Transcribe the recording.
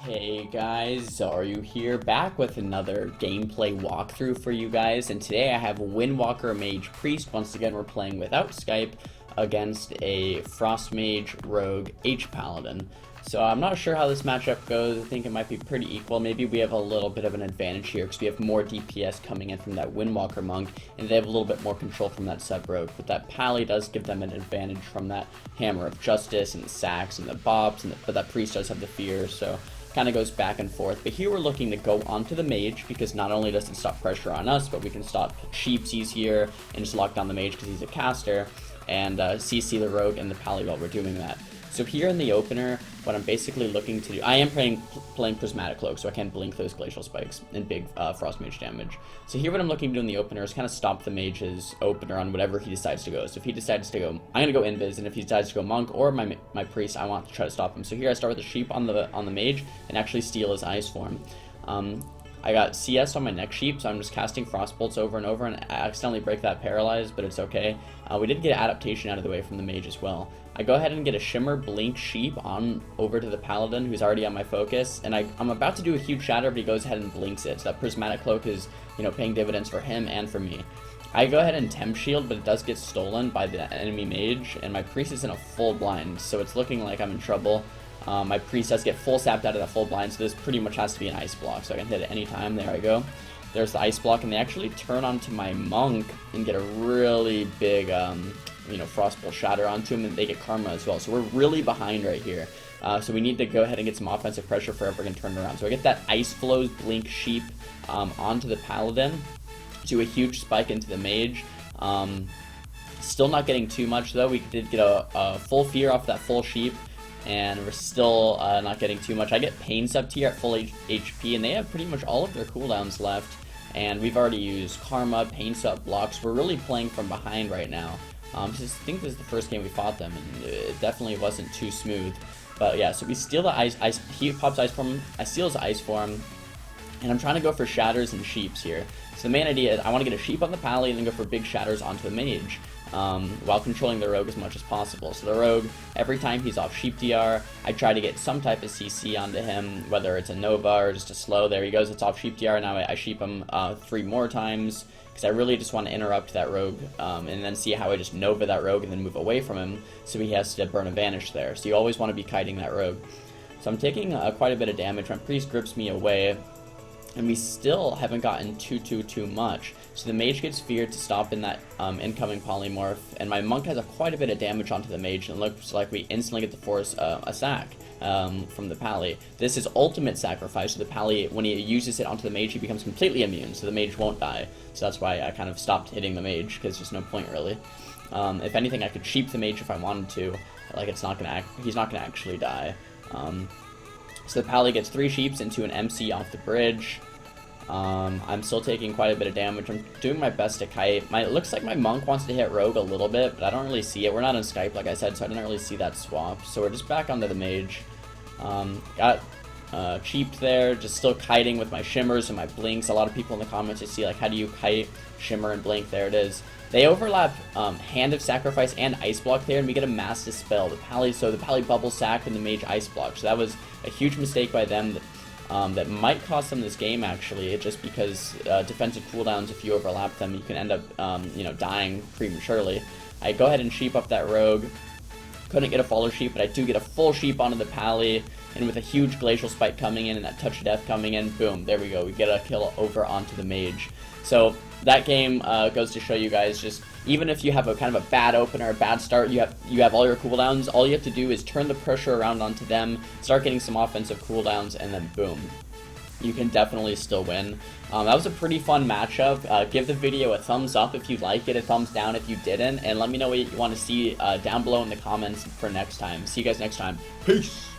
Hey guys, Xaryu here, back with another gameplay walkthrough for you guys, and today I have Windwalker Mage Priest. Once again, we're playing without Skype against a Frost Mage Rogue H Paladin. So I'm not sure how this matchup goes. I think it might be pretty equal. Maybe we have a little bit of an advantage here because we have more DPS coming in from that Windwalker Monk, and they have a little bit more control from that Sub-Rogue. But that Pally does give them an advantage from that Hammer of Justice and the Sacks and the Bobs, but that Priest does have the Fear, so kind of goes back and forth. But here we're looking to go onto the Mage because not only does it stop pressure on us, but we can stop Sheepsies here and just lock down the Mage because he's a caster, and CC the Rogue and the Pally while we're doing that. So here in the opener, what I'm basically looking to do, I am playing Prismatic Cloak, so I can blink those Glacial Spikes and big Frost Mage damage. So here what I'm looking to do in the opener is kind of stop the Mage's opener on whatever he decides to go. So if he decides to go, I'm going to go Invis, and if he decides to go Monk or my Priest, I want to try to stop him. So here I start with the Sheep on the Mage and actually steal his Ice Form. I got CS on my next Sheep, so I'm just casting Frost Bolts over and over, and I accidentally break that Paralyze, but it's okay. We did get Adaptation out of the way from the Mage as well. I go ahead and get a Shimmer Blink Sheep on over to the Paladin, who's already on my focus, and I'm about to do a huge Shatter, but he goes ahead and blinks it, so that Prismatic Cloak is, paying dividends for him and for me. I go ahead and Temp Shield, but it does get stolen by the enemy Mage, and my Priest is in a full blind, so it's looking like I'm in trouble. My Priest does get full sapped out of that full blind, so this pretty much has to be an Ice Block, so I can hit it anytime. There I go. There's the Ice Block, and they actually turn onto my Monk and get a really big, Frost Bolt Shatter onto him, and they get Karma as well. So we're really behind right here. So we need to go ahead and get some offensive pressure for ever going to turn around. So I get that Ice Flows Blink Sheep onto the Paladin, do a huge spike into the Mage. Still not getting too much, though. We did get a full Fear off that full Sheep, and we're still not getting too much. I get Pain Sub tier at full HP, and they have pretty much all of their cooldowns left, and we've already used Karma, Pain Sub, blocks. We're really playing from behind right now. I think this is the first game we fought them, and it definitely wasn't too smooth. But yeah, so we steal the ice, he pops Ice Form, I steal his Ice Form, and I'm trying to go for Shatters and Sheeps here. So the main idea is I want to get a Sheep on the Pally and then go for big Shatters onto the Mage, while controlling the Rogue as much as possible. So the Rogue, every time he's off Sheep DR, I try to get some type of CC onto him, whether it's a Nova or just a slow. There he goes, it's off Sheep DR, now I Sheep him 3 more times, because I really just want to interrupt that Rogue, and then see how I just Nova that Rogue and then move away from him, so he has to burn a Vanish there. So you always want to be kiting that Rogue. So I'm taking quite a bit of damage. My Priest grips me away, and we still haven't gotten too much. So the Mage gets feared to stop in that incoming Polymorph, and my Monk has quite a bit of damage onto the Mage, and it looks like we instantly get to force a sack from the Pally. This is ultimate sacrifice, so the Pally, when he uses it onto the Mage, he becomes completely immune, so the Mage won't die. So that's why I kind of stopped hitting the Mage, because there's no point really. If anything, I could Sheep the Mage if I wanted to, like he's not gonna actually die. So the Pally gets 3 Sheeps into an MC off the bridge. I'm still taking quite a bit of damage. I'm doing my best to kite. It looks like my Monk wants to hit Rogue a little bit, but I don't really see it. We're not on Skype, like I said, so I didn't really see that swap. So we're just back onto the Mage. Got cheaped there, just still kiting with my Shimmers and my Blinks. A lot of people in the comments, I see, like, how do you kite, Shimmer, and Blink? There it is. They overlap Hand of Sacrifice and Ice Block there, and we get a Mass Dispel. The Pally Bubble Sack and the Mage Ice Block. So that was a huge mistake by them that might cost them this game, actually, just because defensive cooldowns, if you overlap them, you can end up, dying prematurely. I go ahead and Sheep up that Rogue. Couldn't get a follow Sheep, but I do get a full Sheep onto the Pally, and with a huge Glacial Spike coming in and that Touch of Death coming in, boom, there we go. We get a kill over onto the Mage. So that game goes to show you guys, just even if you have a kind of a bad opener, a bad start, you have all your cooldowns, all you have to do is turn the pressure around onto them, start getting some offensive cooldowns, and then boom, you can definitely still win. That was a pretty fun matchup. Give the video a thumbs up if you liked it, a thumbs down if you didn't, and let me know what you want to see down below in the comments for next time. See you guys next time. Peace!